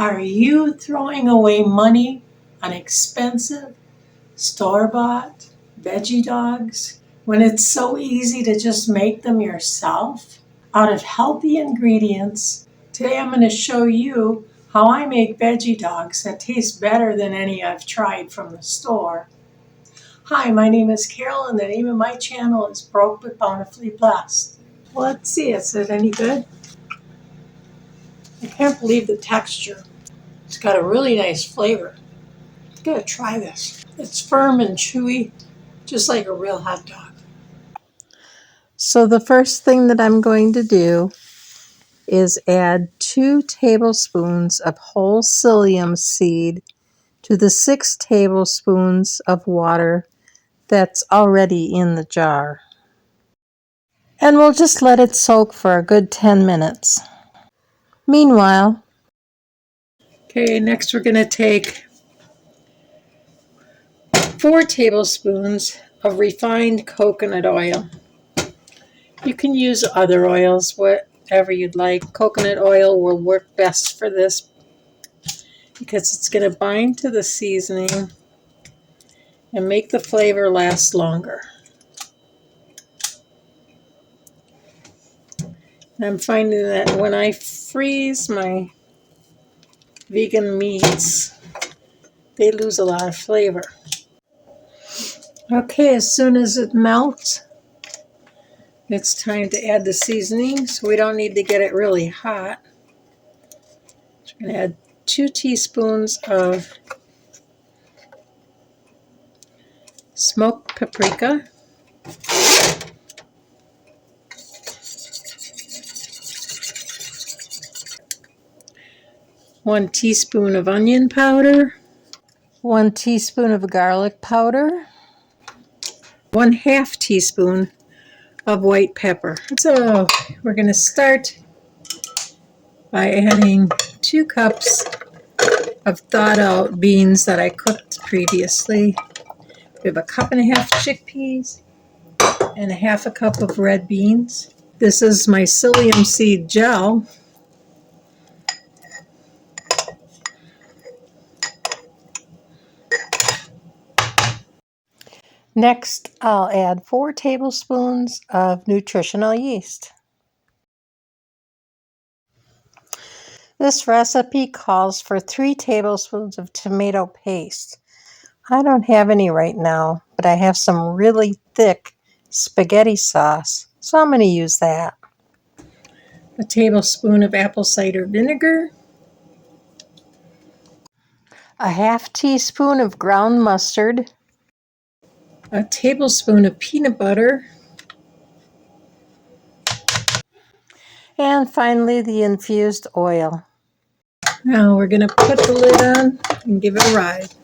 Are you throwing away money on expensive, store-bought veggie dogs when it's so easy to just make them yourself out of healthy ingredients? Today I'm going to show you how I make veggie dogs that taste better than any I've tried from the store. Hi, my name is Carol and the name of my channel is Broke but Bountifully Blessed. Let's see, is it any good? I can't believe the texture. It's got a really nice flavor. I'm gonna try this. It's firm and chewy, just like a real hot dog. So the first thing that I'm going to do is add 2 tablespoons of whole psyllium seed to the 6 tablespoons of water that's already in the jar. And we'll just let it soak for a good 10 minutes. Meanwhile, Okay, next we're gonna take 4 tablespoons of refined coconut oil. You can use other oils, whatever you'd like. Coconut oil will work best for this because it's going to bind to the seasoning and make the flavor last longer. And I'm finding that when I freeze my vegan meats, they lose a lot of flavor. Okay, as soon as it melts, it's time to add the seasoning. So we don't need to get it really hot. So we're going to add 2 teaspoons of smoked paprika, 1 teaspoon of onion powder, 1 teaspoon of garlic powder, 1/2 teaspoon of white pepper. So we're going to start by adding 2 cups of thawed out beans that I cooked previously. We have 1.5 cups chickpeas and 1/2 cup of red beans. This is my psyllium seed gel. Next, I'll add 4 tablespoons of nutritional yeast. This recipe calls for 3 tablespoons of tomato paste. I don't have any right now, but I have some really thick spaghetti sauce, so I'm going to use that. 1 tablespoon of apple cider vinegar, 1/2 teaspoon of ground mustard, 1 tablespoon of peanut butter, and finally the infused oil. Now we're going to put the lid on and give it a ride.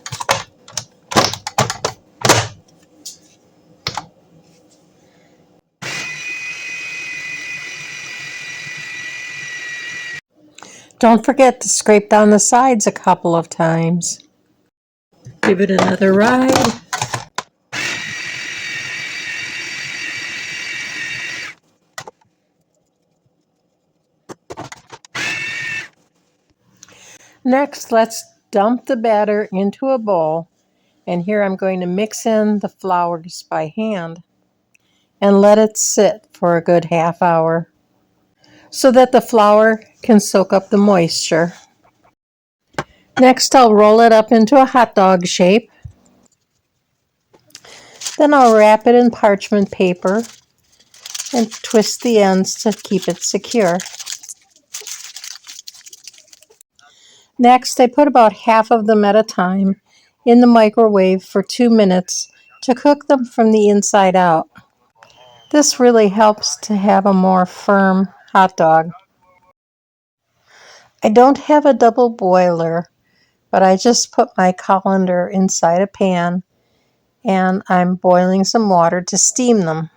Don't forget to scrape down the sides a couple of times. Give it another ride. Next, let's dump the batter into a bowl. And here I'm going to mix in the flours by hand and let it sit for a good half hour so that the flour can soak up the moisture. Next, I'll roll it up into a hot dog shape. Then I'll wrap it in parchment paper and twist the ends to keep it secure. Next, I put about half of them at a time in the microwave for 2 minutes to cook them from the inside out. This really helps to have a more firm hot dog. I don't have a double boiler, but I just put my colander inside a pan and I'm boiling some water to steam them.